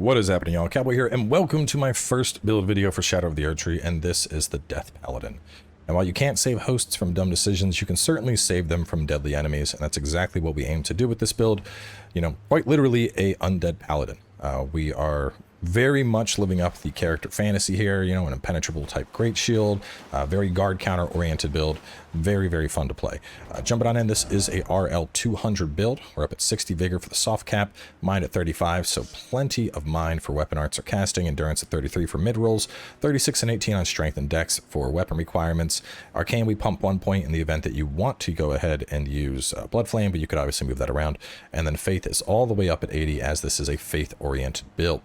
What is happening, y'all? Cowboy here, and welcome to my first build video for Shadow of the Erdtree, and this is the Death Paladin. And while you can't save hosts from dumb decisions, you can certainly save them from deadly enemies, and that's exactly what we aim to do with this build. You know, quite literally a undead paladin. We are very much living up the character fantasy here, you know, an impenetrable type great shield, very guard counter oriented build, very fun to play. Jumping on in, this is a RL 200 build. We're up at 60 vigor for the soft cap, mind at 35, so plenty of mind for weapon arts or casting, endurance at 33 for mid rolls, 36 and 18 on strength and dex for weapon requirements. Arcane, we pump 1 point in the event that you want to go ahead and use blood flame, but you could obviously move that around. And then faith is all the way up at 80, as this is a faith oriented build.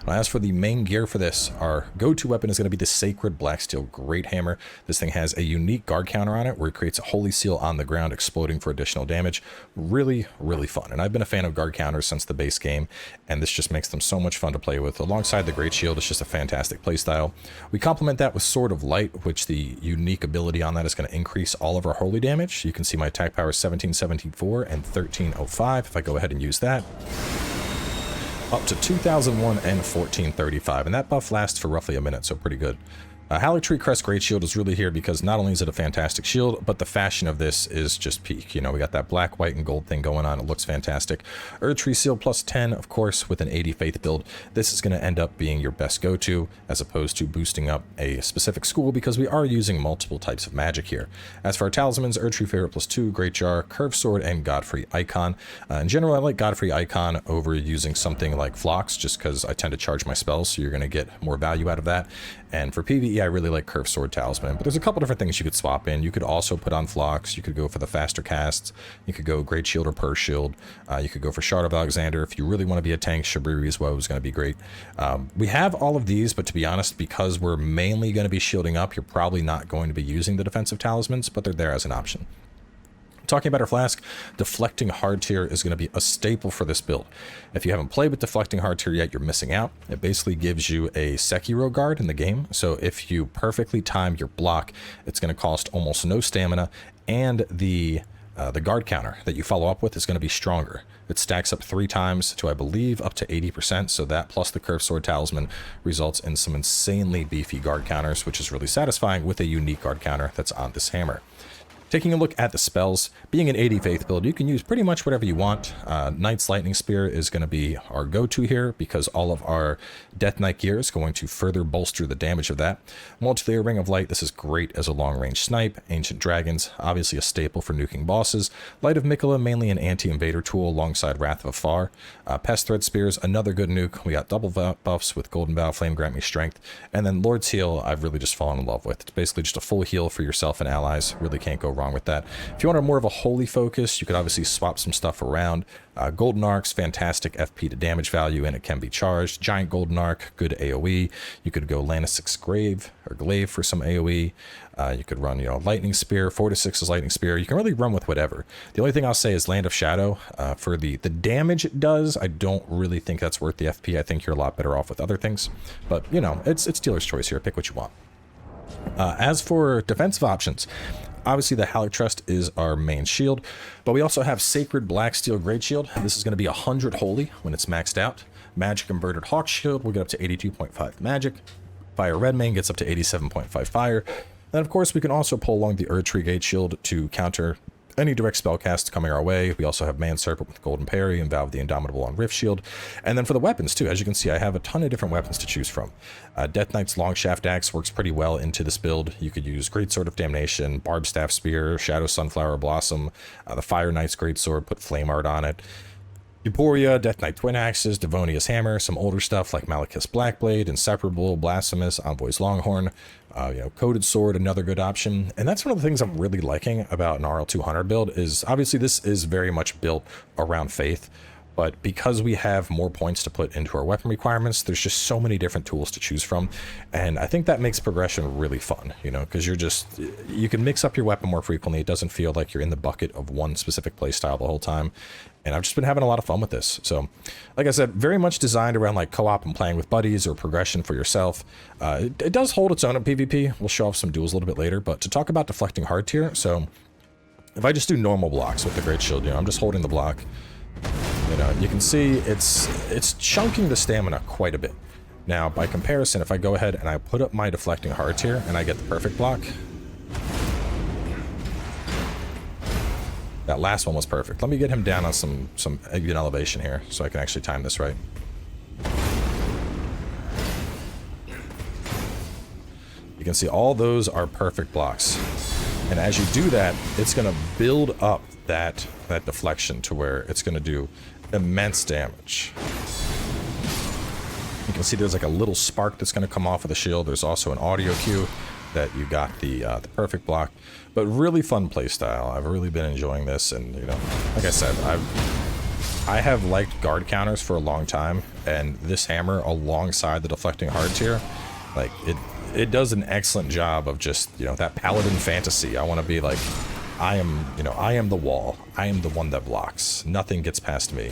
Now, as for the main gear for this, our go-to weapon is going to be the Sacred Black Steel Great Hammer. This thing has a unique guard counter on it, where it creates a holy seal on the ground, exploding for additional damage. Really fun. And I've been a fan of guard counters since the base game, and this just makes them so much fun to play with. Alongside the Great Shield, it's just a fantastic playstyle. We complement that with Sword of Light, which the unique ability on that is going to increase all of our holy damage. You can see my attack power is 1774 and 1305 if I go ahead and use that. Up to 2001 and 1435, and that buff lasts for roughly a minute, so pretty good. Erdtree Crest Great Shield is really here because not only is it a fantastic shield, but the fashion of this is just peak. You know, we got that black, white, and gold thing going on. It looks fantastic. Erdtree Seal plus 10, of course, with an 80 faith build. This is going to end up being your best go-to, as opposed to boosting up a specific school, because we are using multiple types of magic here. As for our talismans, Erdtree Favorite plus 2, Great Jar, Curved Sword, and Godfrey Icon. In general, I like Godfrey Icon over using something like Phlox, just because I tend to charge my spells, so you're going to get more value out of that. And for PvE, I really like Curved Sword Talisman, but there's a couple different things you could swap in. You could also put on Phlox, you could go for the faster casts, you could go Great Shield or Purse Shield, you could go for Shard of Alexander. If you really want to be a tank, Shabriri's Woe is going to be great. We have all of these, but to be honest, because we're mainly going to be shielding up, you're probably not going to be using the defensive talismans, but they're there as an option. Talking about our flask, Deflecting Hardtear is going to be a staple for this build. If you haven't played with Deflecting Hardtear yet, you're missing out. It basically gives you a Sekiro guard in the game, so if you perfectly time your block, it's going to cost almost no stamina, and the guard counter that you follow up with is going to be stronger. It stacks up 3 times to, I believe, up to 80%, so that plus the Curved Sword Talisman results in some insanely beefy guard counters, which is really satisfying with a unique guard counter that's on this hammer. Taking a look at the spells, being an 80 faith build, you can use pretty much whatever you want. Knight's Lightning Spear is going to be our go-to here, because all of our Death Knight gear is going to further bolster the damage of that. Multi-layer Ring of Light, this is great as a long-range snipe. Ancient Dragons, obviously a staple for nuking bosses. Light of Miquella, mainly an anti-invader tool alongside Wrath of Afar. Pest Thread Spears, another good nuke. We got double buffs with Golden Bow, Flame Grant Me Strength. And then Lord's Heal, I've really just fallen in love with. It's basically just a full heal for yourself and allies. Really can't go wrong with that. If you want more of a holy focus, you could obviously swap some stuff around. Golden Arc's fantastic FP to damage value, and it can be charged. Giant Golden Arc, good AoE. You could go Lannisic's Grave or Glaive for some AoE. You could run, Lightning Spear, 4 to 6 is Lightning Spear. You can really run with whatever. The only thing I'll say is Land of Shadow. For the damage it does, I don't really think that's worth the FP. I think you're a lot better off with other things. But, it's dealer's choice here. Pick what you want. As for defensive options, obviously the Hallowed Trust is our main shield, but we also have Sacred Black Steel Great Shield. This is going to be 100 holy when it's maxed out. Magic Inverted Hawk Shield will get up to 82.5 magic. Fire Redmane gets up to 87.5 fire. And of course, we can also pull along the Erdtree Gate Shield to counter any direct spell cast coming our way. We also have Man Serpent with Golden Parry and Valve the Indomitable on Rift Shield. And then for the weapons too, as you can see, I have a ton of different weapons to choose from. Death Knight's Long Shaft Axe works pretty well into this build. You could use Great Sword of Damnation, Barb Staff Spear, Shadow Sunflower Blossom, the Fire Knight's Great Sword, put Flame Art on it. Euphoria, Death Knight Twin Axes, Devonia's Hammer, some older stuff like Malekith's Blackblade, Inseparable, Blasphemous, Envoy's Longhorn, Coated Sword, another good option. And that's one of the things I'm really liking about an RL 200 build is, obviously this is very much built around faith, but because we have more points to put into our weapon requirements, there's just so many different tools to choose from. And I think that makes progression really fun, because you can mix up your weapon more frequently. It doesn't feel like you're in the bucket of one specific playstyle the whole time. And I've just been having a lot of fun with this. So, like I said, very much designed around like co-op and playing with buddies or progression for yourself. It does hold its own at PvP. We'll show off some duels a little bit later. But to talk about Deflecting Hardtear, so if I just do normal blocks with the Great Shield, I'm just holding the block. You know, you can see it's chunking the stamina quite a bit. Now, by comparison, if I go ahead and I put up my deflecting heart here and I get the perfect block, that last one was perfect. Let me get him down on some good elevation here so I can actually time this right. You can see all those are perfect blocks. And as you do that, it's going to build up that deflection to where it's going to do immense damage. You can see there's like a little spark that's going to come off of the shield. There's also an audio cue that you got the perfect block. But really fun playstyle. I've really been enjoying this, and you know, like I said, I have liked guard counters for a long time, and this hammer alongside the deflecting heart tier, like it does an excellent job of just, you know, that paladin fantasy. I want to be like, I am, you know, I am the wall. I am the one that blocks. Nothing gets past me.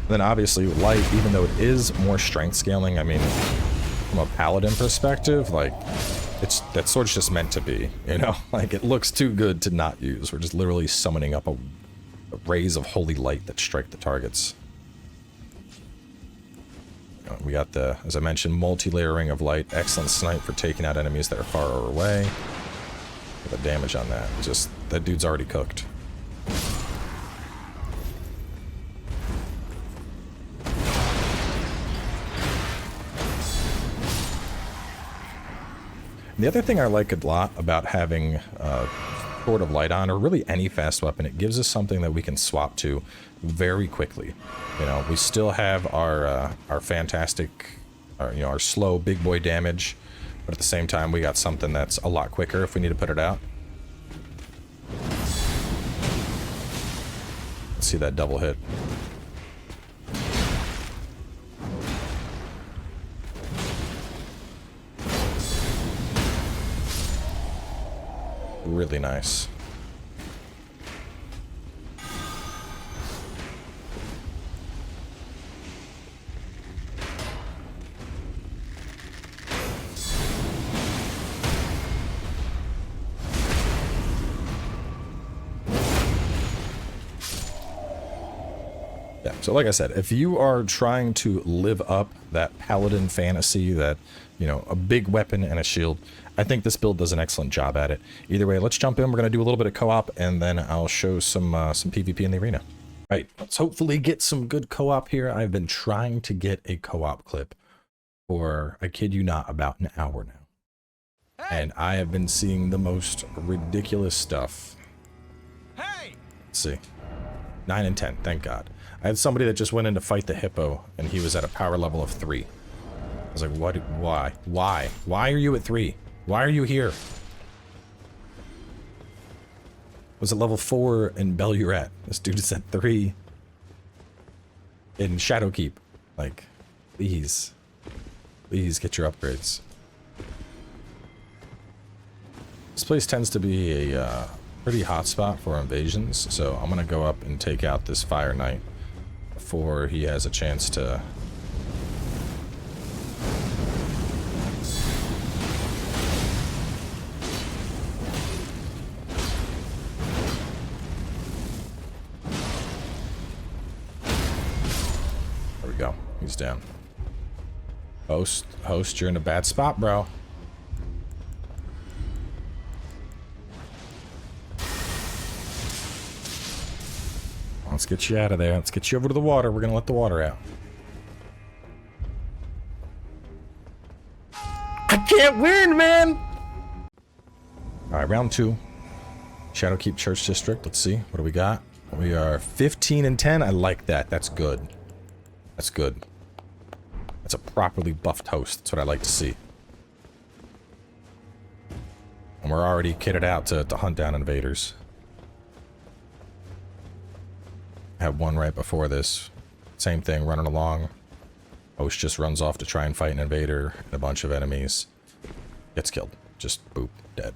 Then obviously light, even though it is more strength scaling, I mean, from a paladin perspective, like, that sword's just meant to be, you know? Like, it looks too good to not use. We're just literally summoning up a rays of holy light that strike the targets. We got the, as I mentioned, multi-layering of light. Excellent snipe for taking out enemies that are far away. The damage on that, just, that dude's already cooked. The other thing I like a lot about having Sword of Light on, or really any fast weapon, it gives us something that we can swap to very quickly. You know, we still have our fantastic, you know, our slow big boy damage, but at the same time we got something that's a lot quicker if we need to put it out. Let's see that double hit. Really nice. Yeah, so like I said, if you are trying to live up that paladin fantasy, that, you know, a big weapon and a shield, I think this build does an excellent job at it. Either way, let's jump in. We're going to do a little bit of co-op, and then I'll show some PvP in the arena. All right, let's hopefully get some good co-op here. I've been trying to get a co-op clip for, I kid you not, about an hour now. And I have been seeing the most ridiculous stuff. Let's see. 9 and 10, thank God. I had somebody that just went in to fight the hippo, and he was at a power level of 3. I was like, what? Why? Why? Why are you at 3? Why are you here? Was it level 4 in Belluret? This dude is at 3 in Shadowkeep. Like, please. Please get your upgrades. This place tends to be a pretty hot spot for invasions, so I'm gonna go up and take out this Fire Knight before he has a chance to... There we go. He's down. Host, you're in a bad spot, bro. Let's get you out of there. Let's get you over to the water. We're gonna let the water out. I can't win, man! Alright, round 2. Shadowkeep Church District. Let's see. What do we got? We are 15 and 10. I like that. That's good. That's good. That's a properly buffed host. That's what I like to see. And we're already kitted out to hunt down invaders. Had one right before this. Same thing, running along. Host just runs off to try and fight an invader and a bunch of enemies. Gets killed. Just boop, dead.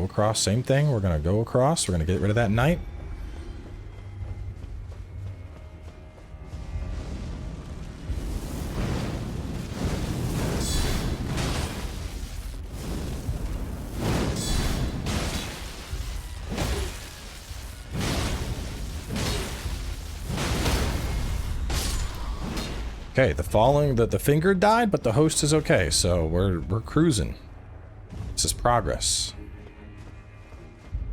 across, same thing. We're gonna go across. We're gonna get rid of that knight. Okay, the finger died, but the host is okay, so we're cruising. This is progress.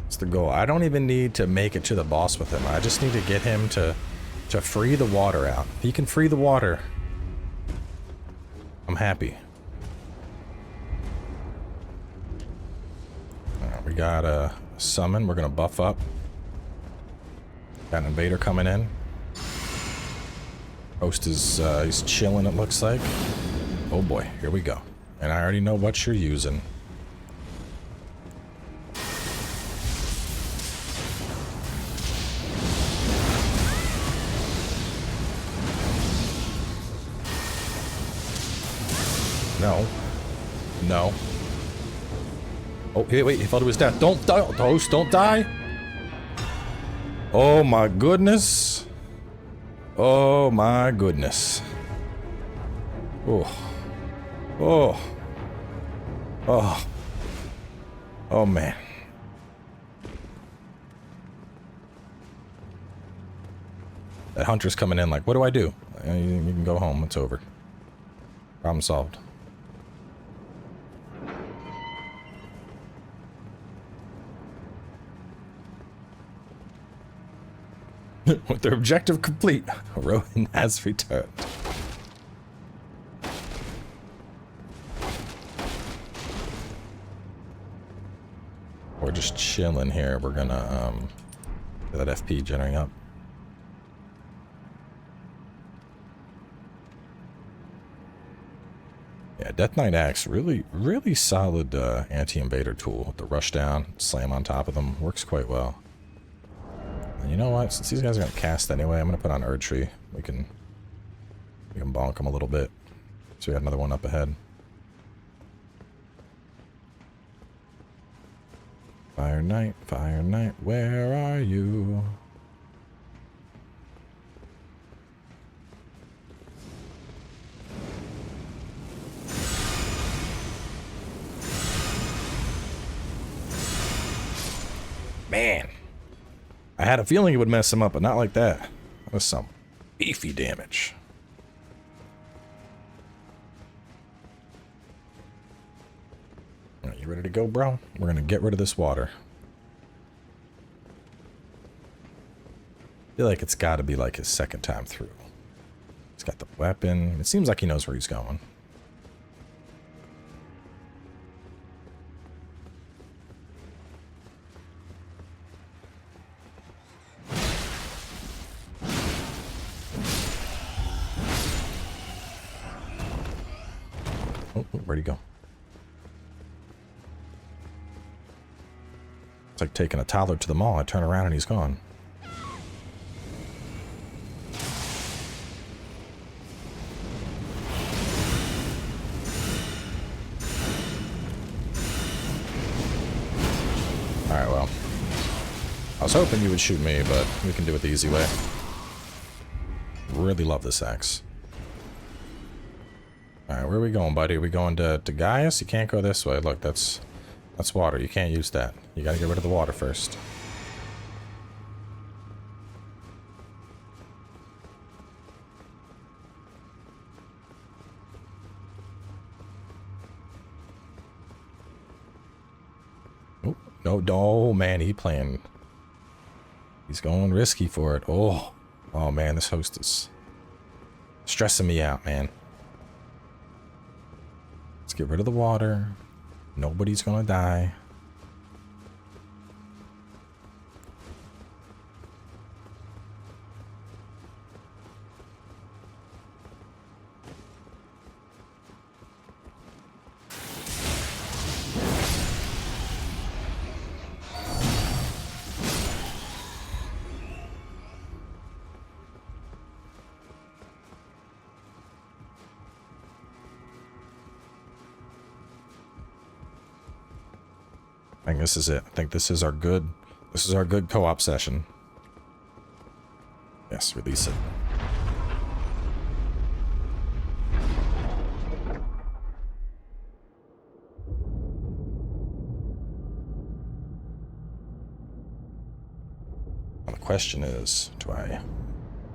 It's the goal. I don't even need to make it to the boss with him. I just need to get him to free the water out. If he can free the water, I'm happy. Alright, we got a summon. We're gonna buff up. Got an invader coming in. Host is, he's chilling, it looks like. Oh boy, here we go. And I already know what you're using. No. No. Oh, wait, he fell to his death. Don't die, Host, don't die! Oh my goodness. Oh my goodness. Oh. Oh. Oh. Oh man. That hunter's coming in like, what do I do? You can go home, it's over. Problem solved. With their objective complete, Rowan has returned. We're just chilling here. We're gonna get that FP generating up. Yeah, Death Knight Axe, really solid anti-invader tool. The rush down, slam on top of them, works quite well. And you know what? Since these guys are gonna cast anyway, I'm gonna put on Erdtree. We can bonk them a little bit. So we got another one up ahead. Fire Knight, where are you? Man. I had a feeling it would mess him up, but not like that. That was some beefy damage. Alright, you ready to go, bro? We're gonna get rid of this water. I feel like it's gotta be like his second time through. He's got the weapon. It seems like he knows where he's going. Where'd he go? It's like taking a toddler to the mall. I turn around and he's gone. Alright, well. I was hoping you would shoot me, but we can do it the easy way. Really love this axe. Alright, where are we going, buddy? Are we going to Gaius? You can't go this way. Look, that's water. You can't use that. You gotta get rid of the water first. Oh, no, man, he's going risky for it. Oh man, this host is stressing me out, man. Let's get rid of the water. Nobody's gonna die. I think this is it. I think this is our good co-op session. Yes, release it. Now the question is, do I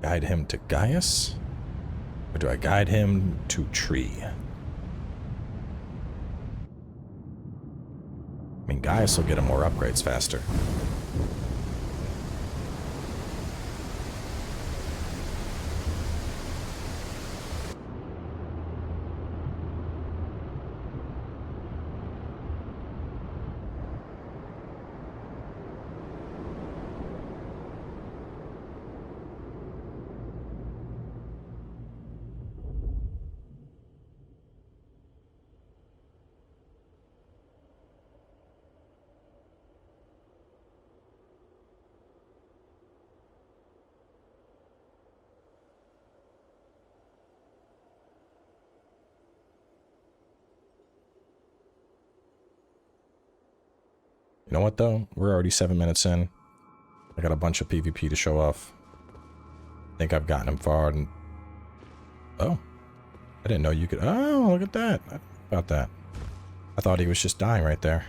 guide him to Gaius? Or do I guide him to Tree? I mean, Gaius will get him more upgrades faster. You know what, though? We're already 7 minutes in. I got a bunch of PvP to show off. I think I've gotten him far. And oh. I didn't know you could... Oh, look at that. I about that. I thought he was just dying right there.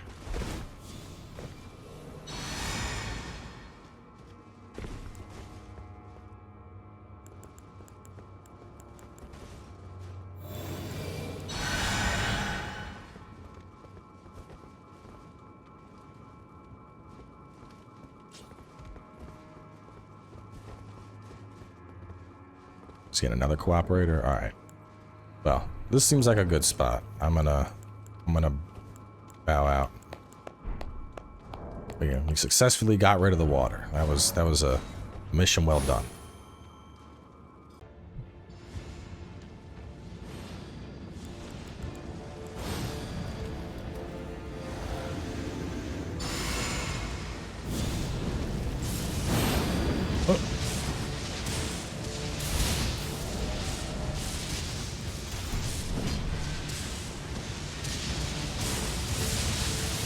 Get another cooperator. All right. Well, this seems like a good spot. I'm gonna bow out. But yeah, we successfully got rid of the water. That was a mission well done.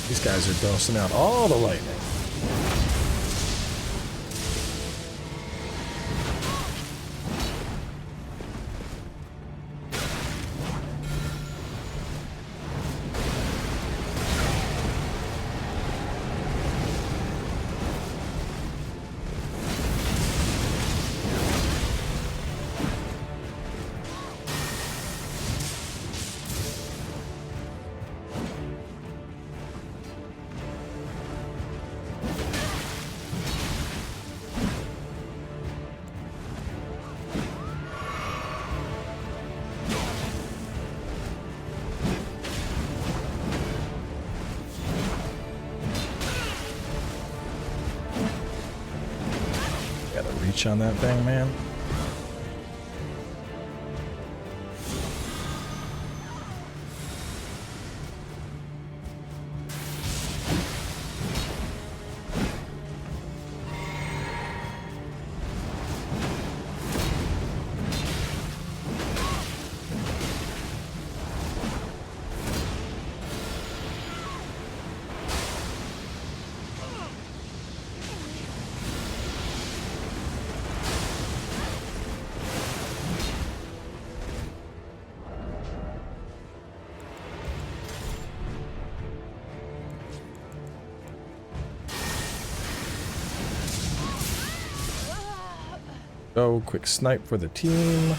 These guys are dosing out all the lightning. Reach on that thing, man. Go, quick snipe for the team.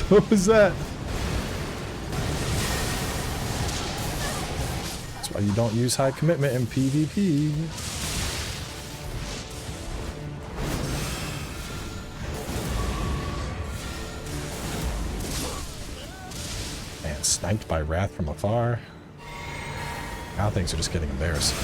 What was that? That's why you don't use high commitment in PvP. Sniped by Wrath from afar. Now things are just getting embarrassing.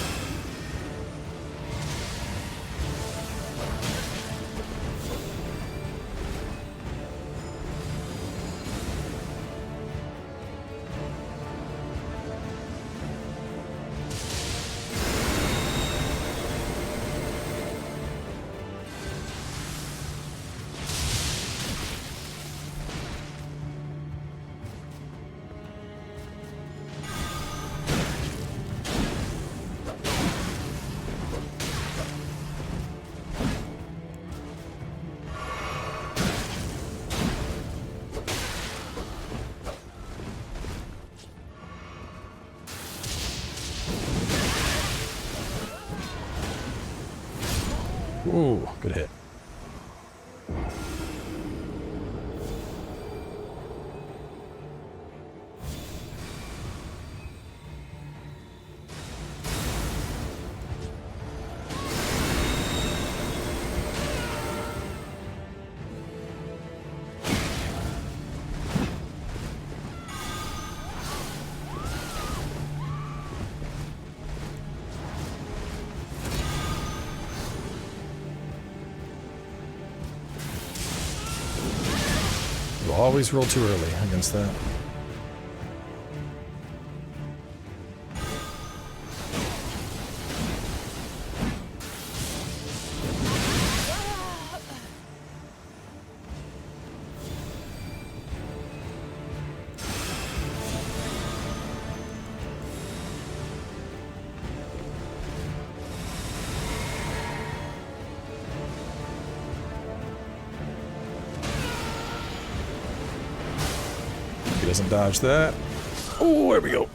Ooh, good hit. Always roll too early against that. Doesn't dodge that. Oh, there we go.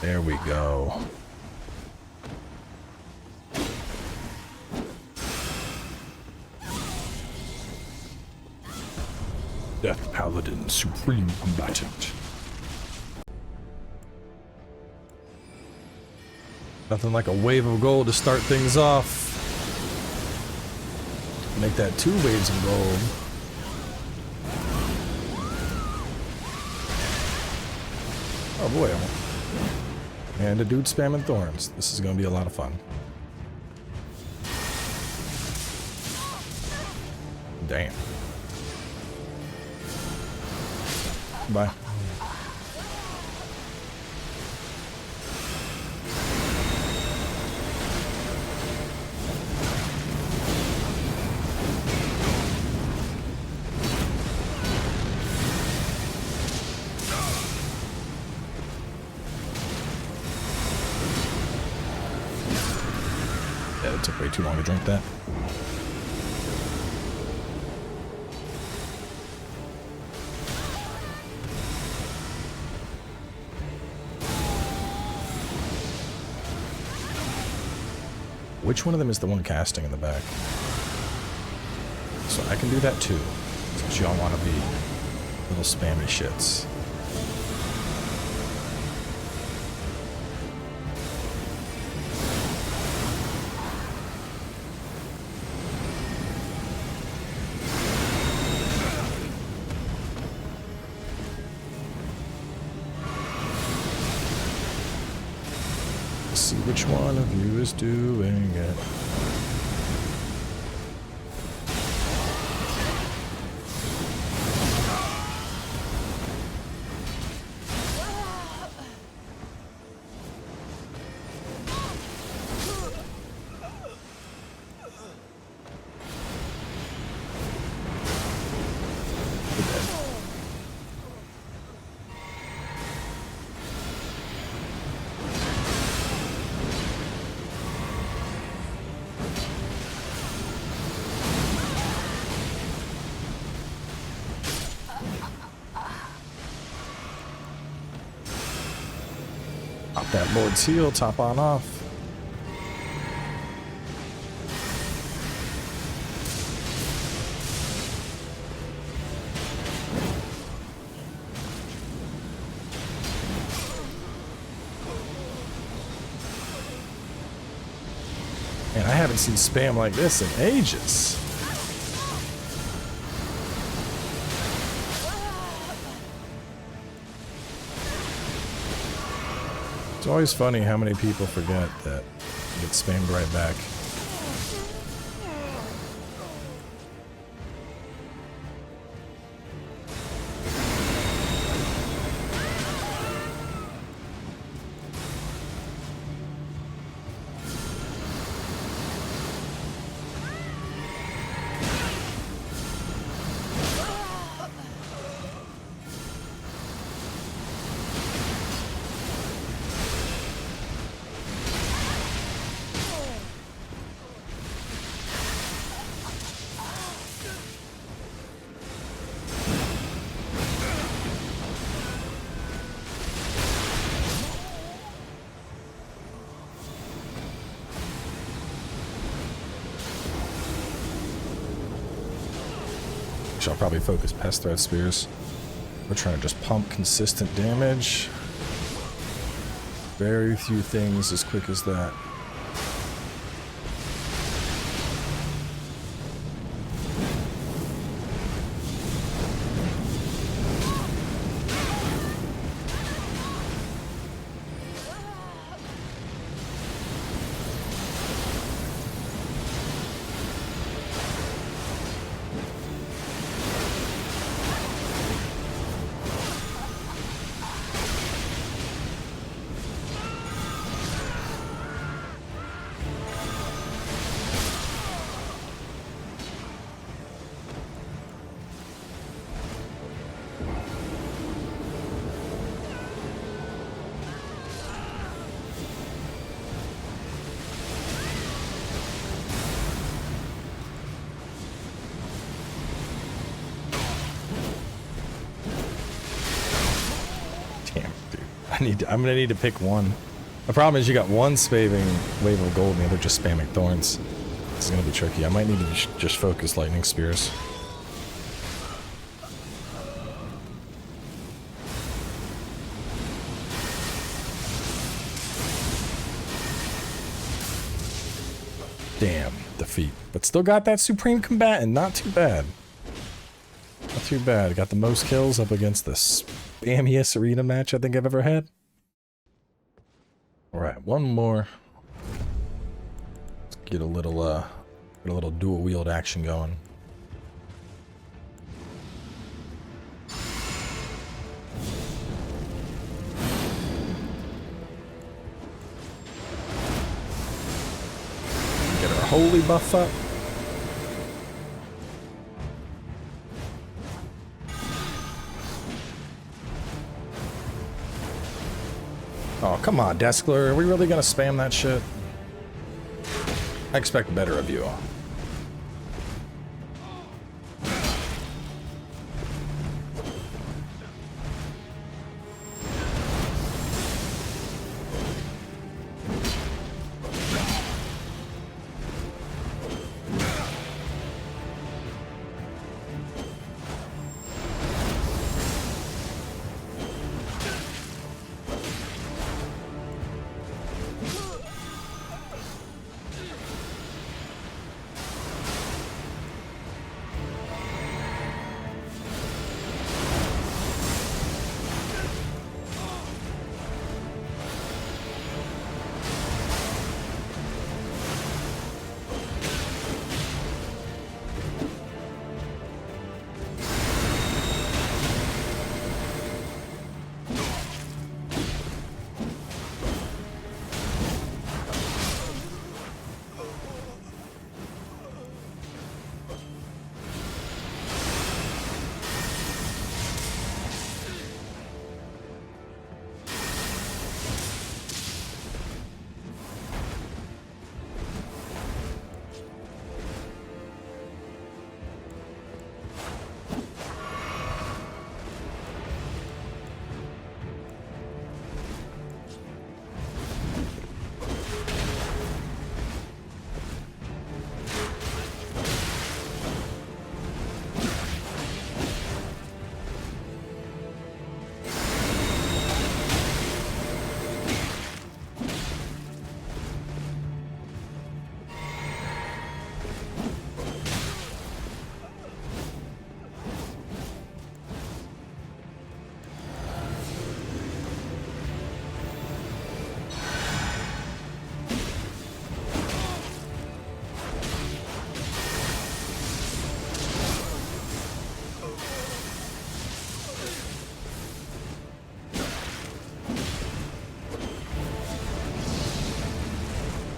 There we go. Death Paladin, Supreme Combatant. Nothing like a wave of gold to start things off. Make that 2 waves of gold. Oh boy. And a dude spamming thorns. This is going to be a lot of fun. Damn. Bye. Yeah, it took way too long to drink that. Which one of them is the one casting in the back? So I can do that too, since y'all want to be little spammy shits. See which one of you is doing it. Pop that Lord's Heel, top on off. Man, I haven't seen spam like this in ages. It's always funny how many people forget that you get spammed right back. I'll probably focus pest threat spears. We're trying to just pump consistent damage. Very few things as quick as that. I'm gonna need to pick one. The problem is you got one spaving wave of gold and the other just spamming thorns. This is gonna be tricky. I might need to just focus lightning spears. Damn, defeat. But still got that supreme combatant. Not too bad. Not too bad. Got the most kills up against the spammiest arena match I think I've ever had. Alright, one more. Let's get a little dual wield action going. Get our holy buff up. Oh, come on, Deskler. Are we really gonna spam that shit? I expect better of you.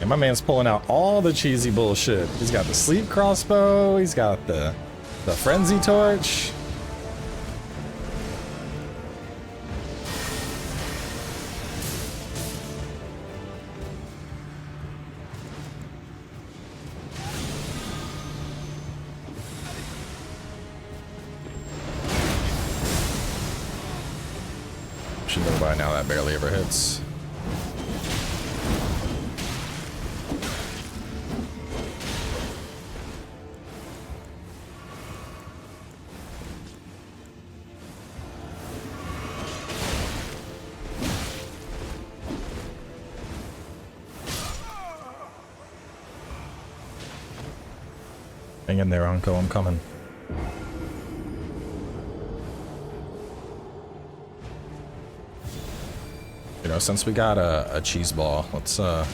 And my man's pulling out all the cheesy bullshit. He's got the sleep crossbow, he's got the frenzy torch. Should know by now that barely ever hits. Hang in there, Uncle. I'm coming. You know, since we got a cheese ball, let's I'll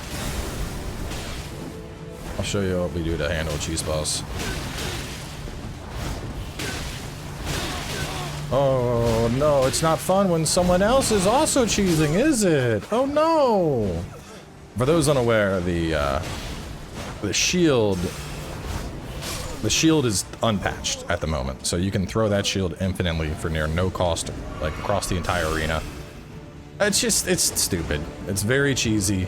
show you what we do to handle cheese balls. Oh no, it's not fun when someone else is also cheesing, is it? Oh no! For those unaware, the shield is unpatched at the moment, so you can throw that shield infinitely for near no cost, like across the entire arena. It's stupid. It's very cheesy.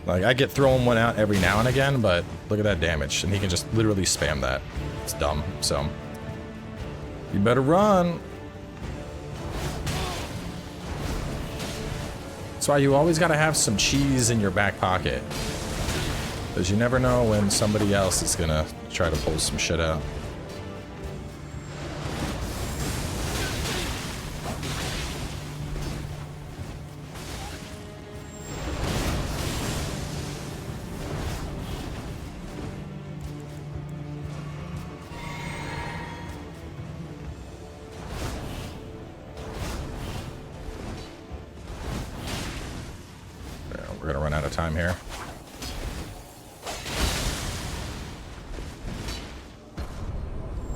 Like, I get throwing one out every now and again, but look at that damage, and he can just literally spam that. It's dumb, so you better run. That's why you always gotta have some cheese in your back pocket, because you never know when somebody else is gonna try to pull some shit out. We're gonna run out of time here.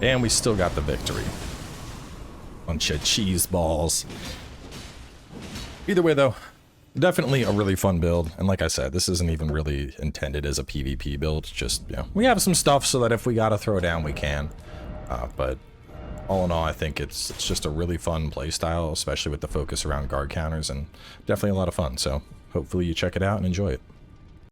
And we still got the victory. Bunch of cheese balls. Either way though, definitely a really fun build. And like I said, this isn't even really intended as a PvP build. Just, you know, we have some stuff so that if we gotta throw down, we can. But all in all, I think it's just a really fun playstyle, especially with the focus around guard counters, and definitely a lot of fun. So hopefully you check it out and enjoy it.